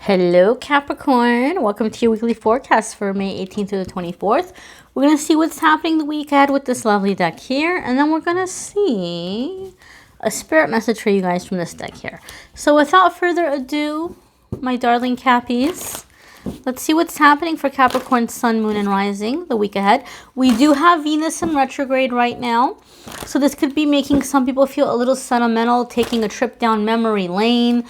Hello Capricorn, welcome to your weekly forecast for May 18th to the 24th. We're going to see what's happening the week ahead with this lovely deck here, and then we're going to see a spirit message for you guys from this deck here. So without further ado, my darling Cappies, let's see what's happening for Capricorn, Sun, Moon, and Rising the week ahead. We do have Venus in retrograde right now. So this could be making some people feel a little sentimental, taking a trip down memory lane.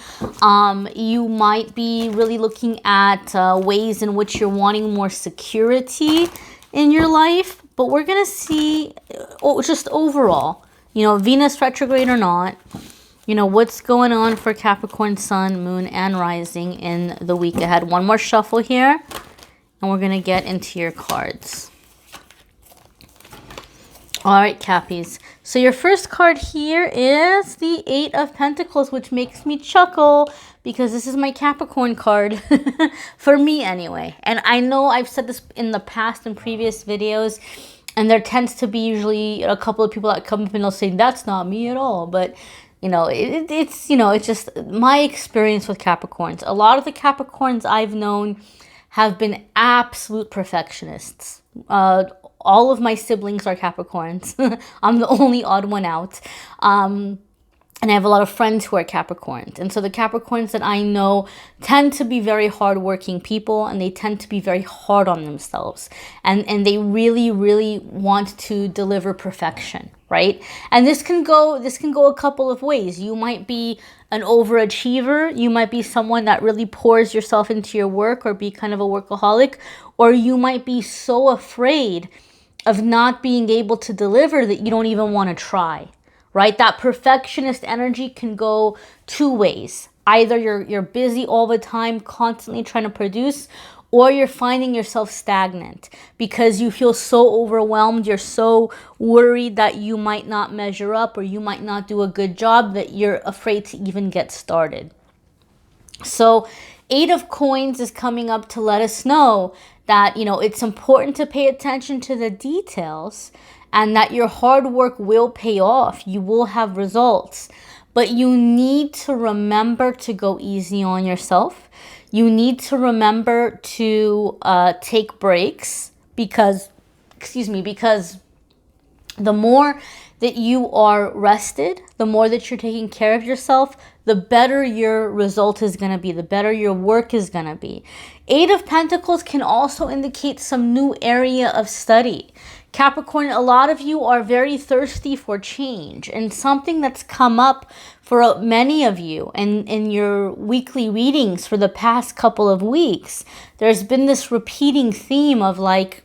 You might be really looking at ways in which you're wanting more security in your life. But we're going to see just overall, Venus retrograde or not, what's going on for Capricorn, Sun, Moon, and Rising in the week ahead. One more shuffle here, and we're going to get into your cards. All right, Cappies. So your first card here is the Eight of Pentacles, which makes me chuckle because this is my Capricorn card, for me anyway. And I know I've said this in the past in previous videos, and there tends to be usually a couple of people that come up and they'll say, that's not me at all. But it's just my experience with Capricorns. A lot of the Capricorns I've known have been absolute perfectionists. All of my siblings are Capricorns. I'm the only odd one out. And I have a lot of friends who are Capricorns. And so the Capricorns that I know tend to be very hardworking people, and they tend to be very hard on themselves. And they really, really want to deliver perfection, right? And this can go a couple of ways. You might be an overachiever. You might be someone that really pours yourself into your work or be kind of a workaholic. Or you might be so afraid of not being able to deliver that you don't even want to try, right? That perfectionist energy can go two ways. Either you're busy all the time, constantly trying to produce, or you're finding yourself stagnant because you feel so overwhelmed, you're so worried that you might not measure up or you might not do a good job that you're afraid to even get started. So Eight of Coins is coming up to let us know that, it's important to pay attention to the details and that your hard work will pay off. You will have results, but you need to remember to go easy on yourself. You need to remember to take breaks because the more that you are rested, the more that you're taking care of yourself, the better your result is going to be, the better your work is going to be. Eight of Pentacles can also indicate some new area of study. Capricorn, a lot of you are very thirsty for change, and something that's come up for many of you in your weekly readings for the past couple of weeks. There's been this repeating theme of like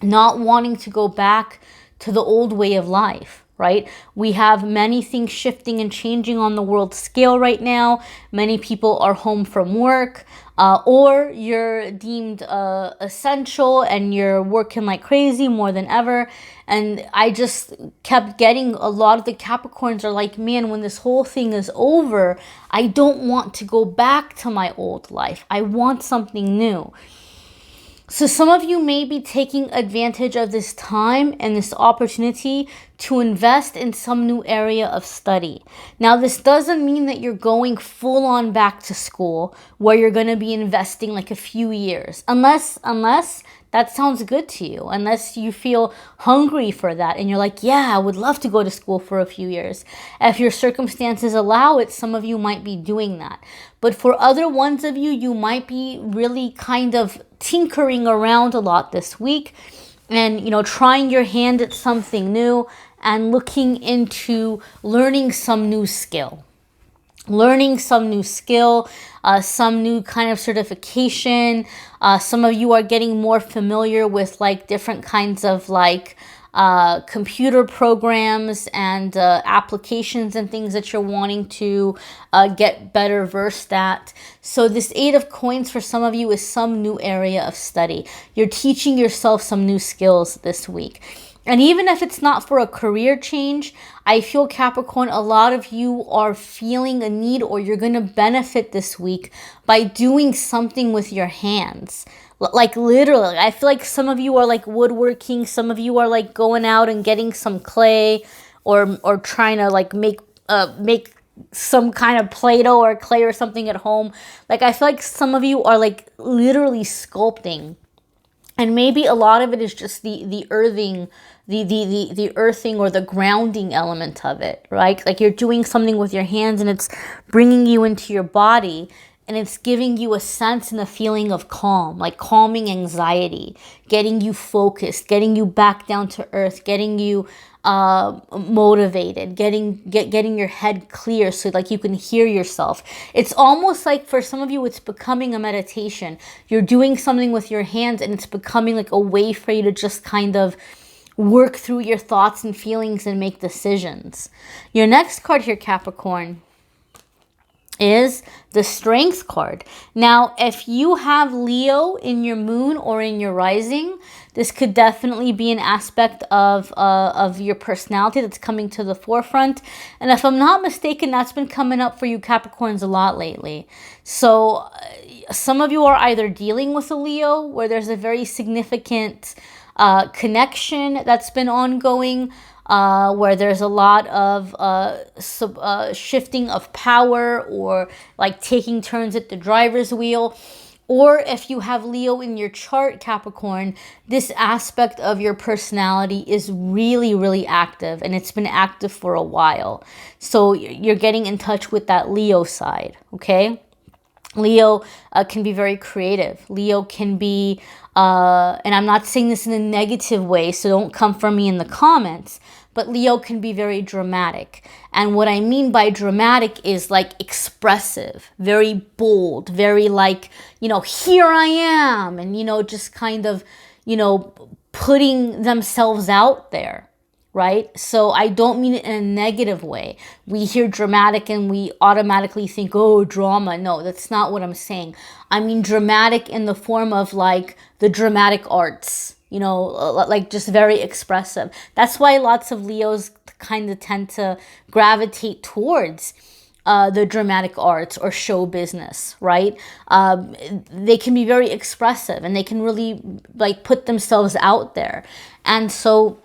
not wanting to go back to the old way of life, right? We have many things shifting and changing on the world scale right now. Many people are home from work, or you're deemed essential and you're working like crazy more than ever. And I just kept getting a lot of the Capricorns are like, man, when this whole thing is over, I don't want to go back to my old life. I want something new. So some of you may be taking advantage of this time and this opportunity to invest in some new area of study. Now, this doesn't mean that you're going full on back to school where you're going to be investing like a few years, unless that sounds good to you, unless you feel hungry for that and you're like, yeah, I would love to go to school for a few years. If your circumstances allow it, some of you might be doing that. But for other ones of you, you might be really kind of tinkering around a lot this week and, trying your hand at something new and looking into learning some new skill. Some new kind of certification. Some of you are getting more familiar with like different kinds of like computer programs and applications and things that you're wanting to get better versed at. So this Eight of Coins for some of you is some new area of study. You're teaching yourself some new skills this week. And even if it's not for a career change, I feel Capricorn, a lot of you are feeling a need or you're going to benefit this week by doing something with your hands. Like literally, I feel like some of you are like woodworking. Some of you are like going out and getting some clay or trying to like make some kind of Play-Doh or clay or something at home. Like, I feel like some of you are like literally sculpting. And maybe a lot of it is just the earthing, the earthing or the grounding element of it, right? Like, you're doing something with your hands and it's bringing you into your body, and it's giving you a sense and a feeling of calm, like calming anxiety, getting you focused, getting you back down to earth, getting you motivated, getting your head clear so like you can hear yourself. It's almost like for some of you it's becoming a meditation. You're doing something with your hands and it's becoming like a way for you to just kind of work through your thoughts and feelings and make decisions. Your next card here, Capricorn, is the Strength card. Now, if you have Leo in your moon or in your rising, this could definitely be an aspect of your personality that's coming to the forefront. And if I'm not mistaken, that's been coming up for you Capricorns a lot lately. So some of you are either dealing with a Leo where there's a very significant connection that's been ongoing, where there's a lot of shifting of power or like taking turns at the driver's wheel. Or if you have Leo in your chart, Capricorn, this aspect of your personality is really, really active, and it's been active for a while. So you're getting in touch with that Leo side, okay? Leo can be very creative. Leo can be, and I'm not saying this in a negative way, so don't come for me in the comments, but Leo can be very dramatic. And what I mean by dramatic is like expressive, very bold, very like, you know, here I am, and, you know, just kind of, you know, putting themselves out there. Right? So I don't mean it in a negative way. We hear dramatic and we automatically think, oh, drama. No, that's not what I'm saying. I mean dramatic in the form of like the dramatic arts, you know, like just very expressive. That's why lots of Leos kind of tend to gravitate towards the dramatic arts or show business, right? They can be very expressive and they can really like put themselves out there. And so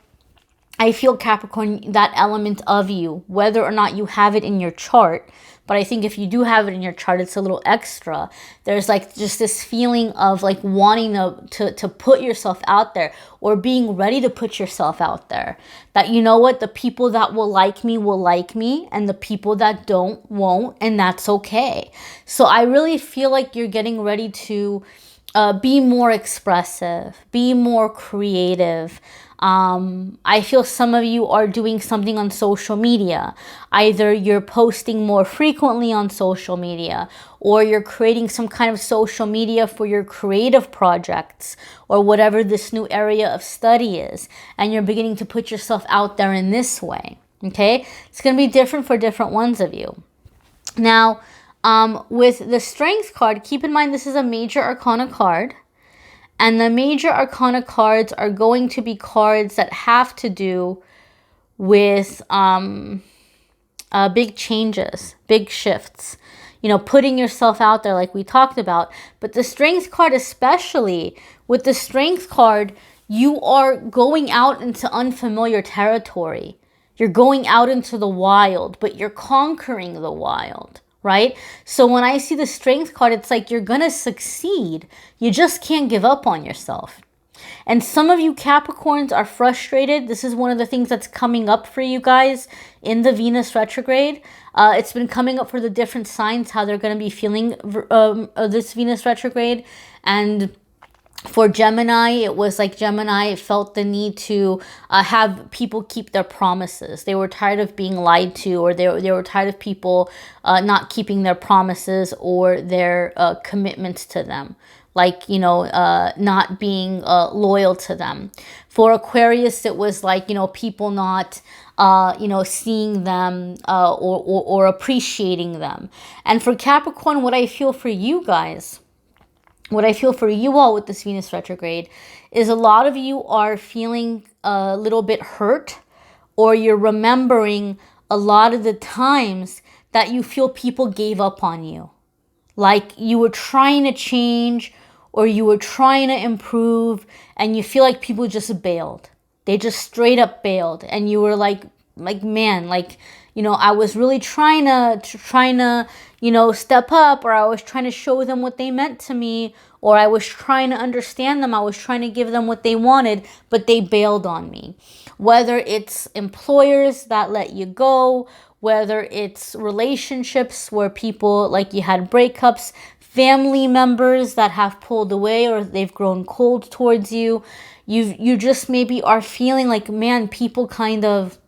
I feel, Capricorn, that element of you, whether or not you have it in your chart, but I think if you do have it in your chart, it's a little extra. There's like just this feeling of like wanting to put yourself out there, or being ready to put yourself out there. That, you know what, the people that will like me, and the people that don't won't, and that's okay. So I really feel like you're getting ready to be more expressive, be more creative. I feel some of you are doing something on social media. Either you're posting more frequently on social media, or you're creating some kind of social media for your creative projects, or whatever this new area of study is. And you're beginning to put yourself out there in this way. Okay? It's going to be different for different ones of you. Now, with the Strength card, keep in mind this is a major arcana card. And the major arcana cards are going to be cards that have to do with big changes, big shifts, you know, putting yourself out there like we talked about. But the Strength card, especially with the Strength card, you are going out into unfamiliar territory. You're going out into the wild, but you're conquering the wild. Right? So when I see the Strength card, it's like you're going to succeed. You just can't give up on yourself. And some of you Capricorns are frustrated. This is one of the things that's coming up for you guys in the Venus retrograde. It's been coming up for the different signs, how they're going to be feeling this Venus retrograde. And for Gemini, it was like Gemini felt the need to have people keep their promises. They were tired of being lied to, or they were tired of people not keeping their promises or their commitments to them. Like, you know, not being loyal to them. For Aquarius, it was like, you know, people not, you know, seeing them or appreciating them. And for Capricorn, what I feel for you guys, what I feel for you all with this Venus retrograde is a lot of you are feeling a little bit hurt, or you're remembering a lot of the times that you feel people gave up on you. Like you were trying to change, or you were trying to improve, and you feel like people just bailed. They just straight up bailed. And you were like, man, like, you know, I was really trying to, you know, step up, or I was trying to show them what they meant to me, or I was trying to understand them. I was trying to give them what they wanted, but they bailed on me. Whether it's employers that let you go, whether it's relationships where people, like, you had breakups, family members that have pulled away or they've grown cold towards you. You just maybe are feeling like, man, people kind of,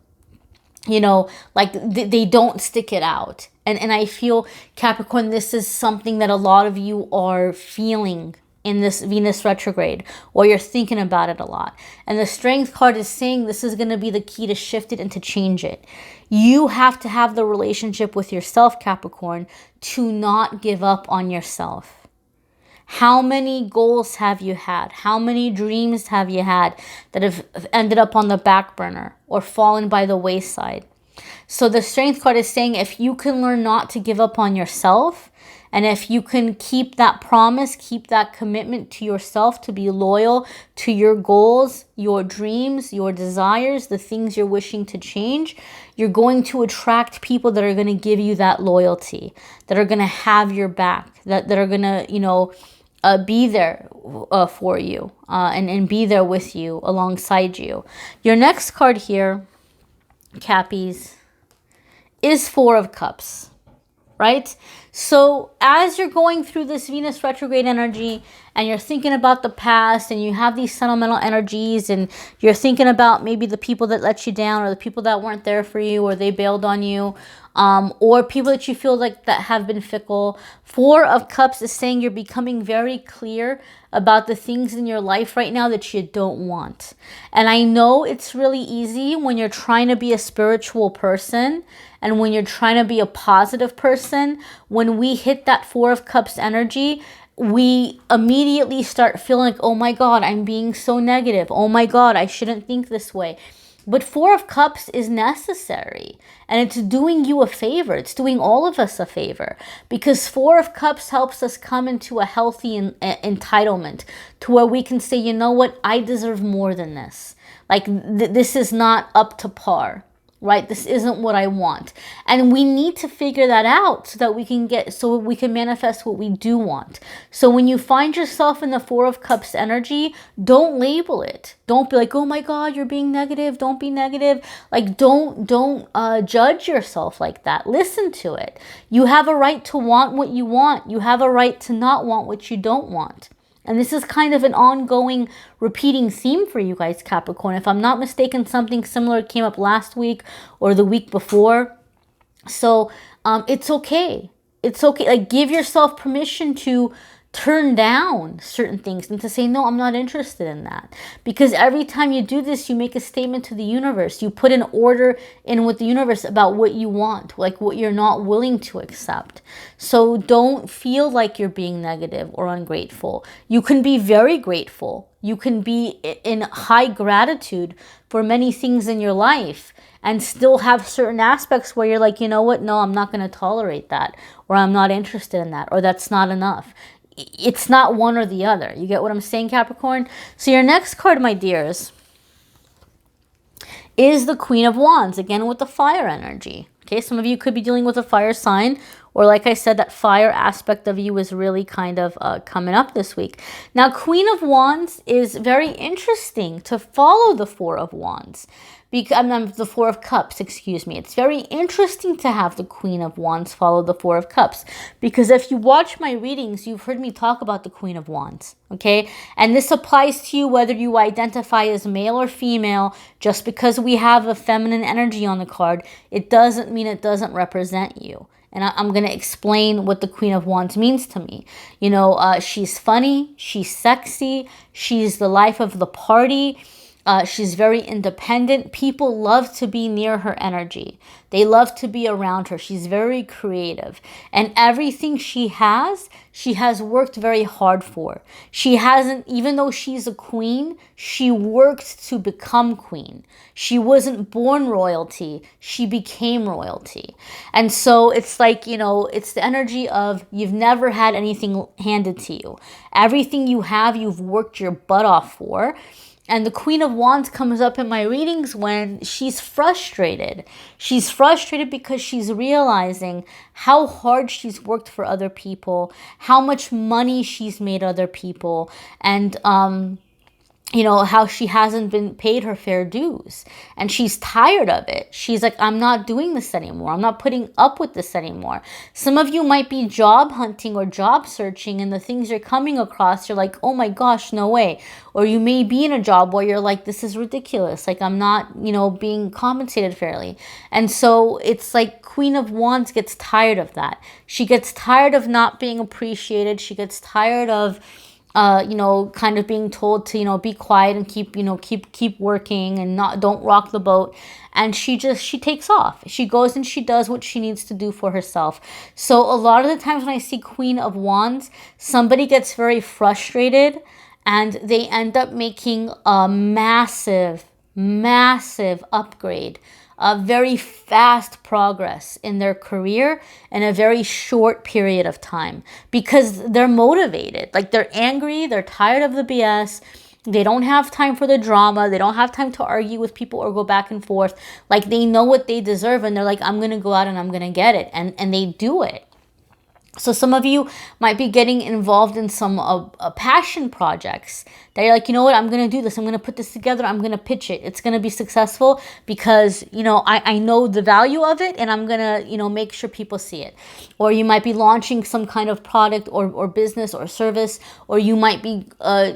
you know, like they don't stick it out. And I feel, Capricorn, this is something that a lot of you are feeling in this Venus retrograde, or you're thinking about it a lot. And the Strength card is saying this is going to be the key to shift it and to change it. You have to have the relationship with yourself, Capricorn, to not give up on yourself. How many goals have you had? How many dreams have you had that have ended up on the back burner or fallen by the wayside? So the Strength card is saying if you can learn not to give up on yourself, and if you can keep that promise, keep that commitment to yourself to be loyal to your goals, your dreams, your desires, the things you're wishing to change, you're going to attract people that are going to give you that loyalty, that are going to have your back, that are going to, you know, be there for you and be there with you, alongside you. Your next card here, Cappies, is Four of Cups, right? So as you're going through this Venus retrograde energy and you're thinking about the past and you have these sentimental energies and you're thinking about maybe the people that let you down or the people that weren't there for you or they bailed on you, or people that you feel like that have been fickle. Four of Cups is saying you're becoming very clear about the things in your life right now that you don't want. And I know it's really easy when you're trying to be a spiritual person and when you're trying to be a positive person. When we hit that Four of Cups energy, we immediately start feeling like, oh my God, I'm being so negative. Oh my God, I shouldn't think this way. But Four of Cups is necessary, and it's doing you a favor. It's doing all of us a favor, because Four of Cups helps us come into a healthy entitlement to where we can say, you know what, I deserve more than this. Like this is not up to par, right? This isn't what I want. And we need to figure that out so that we can manifest what we do want. So when you find yourself in the Four of Cups energy, don't label it. Don't be like, oh my God, you're being negative. Don't be negative. Like, don't judge yourself like that. Listen to it. You have a right to want what you want. You have a right to not want what you don't want. And this is kind of an ongoing, repeating theme for you guys, Capricorn. If I'm not mistaken, something similar came up last week or the week before. So it's okay. It's okay. Like, give yourself permission to turn down certain things and to say, no, I'm not interested in that. Because every time you do this, you make a statement to the universe. You put an order in with the universe about what you want, like what you're not willing to accept. So don't feel like you're being negative or ungrateful. You can be very grateful. You can be in high gratitude for many things in your life and still have certain aspects where you're like, you know what, no, I'm not going to tolerate that, or I'm not interested in that, or that's not enough. It's not one or the other. You get what I'm saying, Capricorn? So your next card, my dears, is the Queen of Wands, again with the fire energy. Okay, some of you could be dealing with a fire sign, or like I said, that fire aspect of you is really kind of coming up this week. Now, Queen of Wands is very interesting to follow the Four of Wands. The Four of Cups, excuse me. It's very interesting to have the Queen of Wands follow the Four of Cups, because if you watch my readings, you've heard me talk about the Queen of Wands, okay? And this applies to you whether you identify as male or female. Just because we have a feminine energy on the card, it doesn't mean it doesn't represent you. And I'm going to explain what the Queen of Wands means to me. You know, she's funny, she's sexy, she's the life of the party. She's very independent. People love to be near her energy. They love to be around her. She's very creative. And everything she has worked very hard for. She hasn't, even though she's a queen, she worked to become queen. She wasn't born royalty. She became royalty. And so it's like, you know, it's the energy of you've never had anything handed to you. Everything you have, you've worked your butt off for. And the Queen of Wands comes up in my readings when she's frustrated. She's frustrated because she's realizing how hard she's worked for other people, how much money she's made other people, and you know, how she hasn't been paid her fair dues, and she's tired of it. She's like, I'm not doing this anymore. I'm not putting up with this anymore. Some of you might be job hunting or job searching, and the things you're coming across, you're like, oh my gosh, no way. Or you may be in a job where you're like, this is ridiculous. Like, I'm not, you know, being compensated fairly. And so it's like Queen of Wands gets tired of that. She gets tired of not being appreciated. She gets tired of you know, kind of being told to, you know, be quiet and keep, you know, keep working and don't rock the boat. And she takes off. She goes and she does what she needs to do for herself. So a lot of the times when I see Queen of Wands, somebody gets very frustrated and they end up making a massive upgrade, a very fast progress in their career in a very short period of time, because they're motivated. Like, they're angry, they're tired of the BS, they don't have time for the drama, they don't have time to argue with people or go back and forth. Like, they know what they deserve, and they're like, I'm gonna go out and I'm gonna get it, and they do it. So some of you might be getting involved in some passion projects that you're like, you know what, I'm going to do this. I'm going to put this together. I'm going to pitch it. It's going to be successful because, you know, I know the value of it, and I'm going to, you know, make sure people see it. Or you might be launching some kind of product or business or service, or you might be,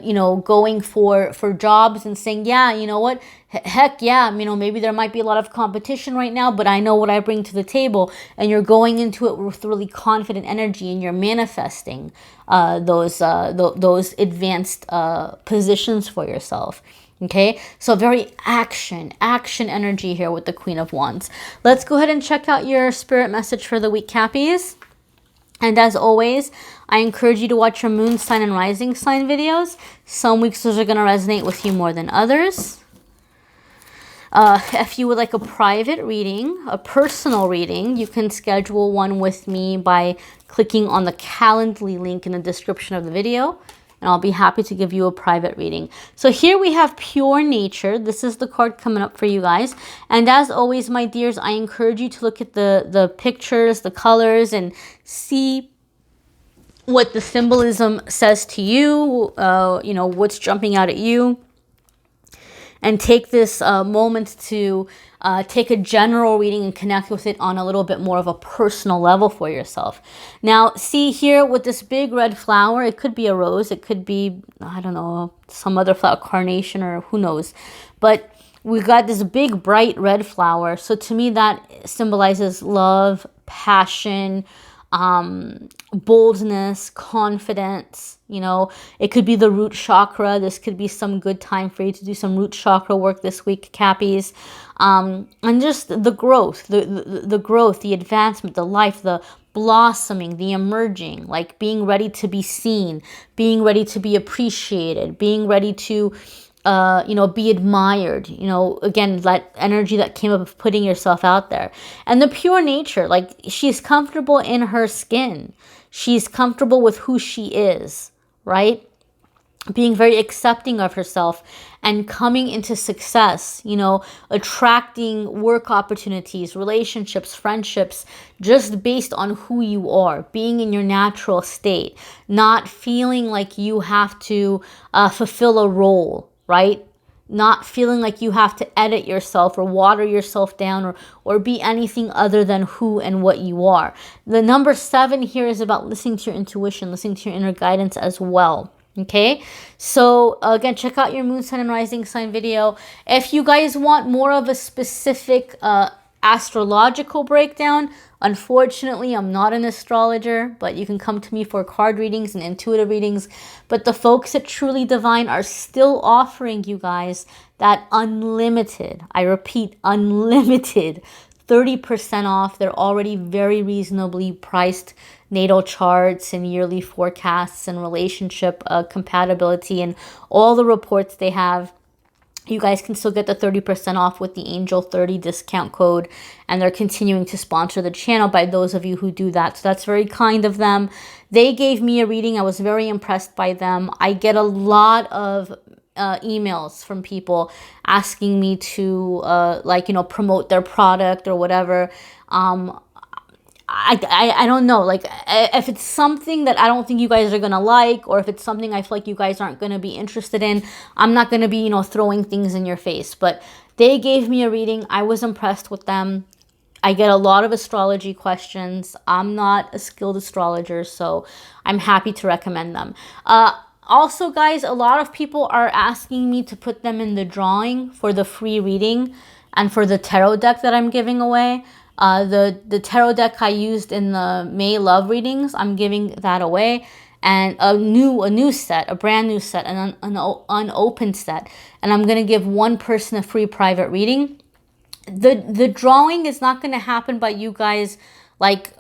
you know, going for jobs and saying, yeah, you know what, heck yeah, you know, maybe there might be a lot of competition right now, but I know what I bring to the table. And you're going into it with really confident energy, and you're manifesting those advanced positions for yourself. Okay, so very action energy here with the Queen of Wands. Let's go ahead and check out your spirit message for the week, Cappies. And as always, I encourage you to watch your moon sign and rising sign videos. Some weeks those are going to resonate with you more than others. If you would like a private reading, a personal reading, you can schedule one with me by clicking on the Calendly link in the description of the video, and I'll be happy to give you a private reading. So here we have Pure Nature. This is the card coming up for you guys. And as always, my dears, I encourage you to look at the pictures, the colors, and see what the symbolism says to you, you know, what's jumping out at you. And take this moment to take a general reading and connect with it on a little bit more of a personal level for yourself. Now, see here with this big red flower, it could be a rose, it could be, I don't know, some other flower, carnation, or who knows. But we've got this big bright red flower. So to me, that symbolizes love, passion, boldness, confidence. You know, it could be the root chakra. This could be some good time for you to do some root chakra work this week, Cappies. And just the growth, the growth, the advancement, the life, the blossoming, the emerging, like being ready to be seen, being ready to be appreciated, being ready to you know, be admired, you know, again, that energy that came up of putting yourself out there. And the Pure Nature, like, she's comfortable in her skin. She's comfortable with who she is, right? Being very accepting of herself and coming into success, you know, attracting work opportunities, relationships, friendships, just based on who you are, being in your natural state, not feeling like you have to fulfill a role, right? Not feeling like you have to edit yourself or water yourself down or be anything other than who and what you are. The number 7 here is about listening to your intuition, listening to your inner guidance as well. Okay, so again, check out your moon, sun, and rising sign video. If you guys want more of a specific astrological breakdown, unfortunately, I'm not an astrologer, but you can come to me for card readings and intuitive readings. But the folks at Truly Divine are still offering you guys that unlimited, I repeat, unlimited 30% off. They're already very reasonably priced natal charts and yearly forecasts and relationship compatibility and all the reports they have. You guys can still get the 30% off with the Angel 30 discount code, and they're continuing to sponsor the channel by those of you who do that. So that's very kind of them. They gave me a reading. I was very impressed by them. I get a lot of emails from people asking me to like, you know, promote their product or whatever. I don't know, like, if it's something that I don't think you guys are gonna like, or if it's something I feel like you guys aren't gonna be interested in, I'm not gonna be, you know, throwing things in your face. But they gave me a reading. I was impressed with them. I get a lot of astrology questions. I'm not a skilled astrologer, so I'm happy to recommend them. Also, guys, a lot of people are asking me to put them in the drawing for the free reading and for the tarot deck that I'm giving away. The tarot deck I used in the May love readings, I'm giving that away. And a new set, a brand new set, an unopened set. And I'm going to give one person a free private reading. The drawing is not going to happen by you guys, like,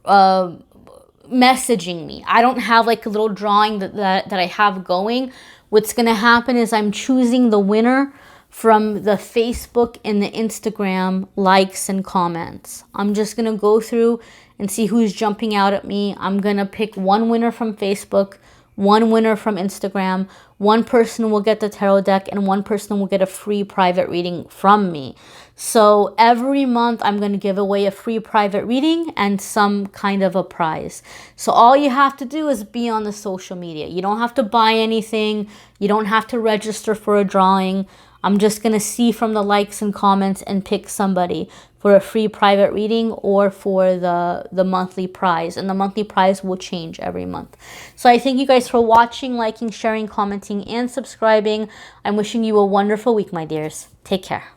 messaging me. I don't have like a little drawing that I have going. What's going to happen is I'm choosing the winner from the Facebook and the Instagram likes and comments. I'm just going to go through and see who's jumping out at me. I'm going to pick one winner from Facebook, one winner from Instagram. One person will get the tarot deck and one person will get a free private reading from me. So every month I'm going to give away a free private reading and some kind of a prize. So all you have to do is be on the social media. You don't have to buy anything. You don't have to register for a drawing. I'm just going to see from the likes and comments and pick somebody for a free private reading or for the monthly prize. And the monthly prize will change every month. So I thank you guys for watching, liking, sharing, commenting, and subscribing. I'm wishing you a wonderful week, my dears. Take care.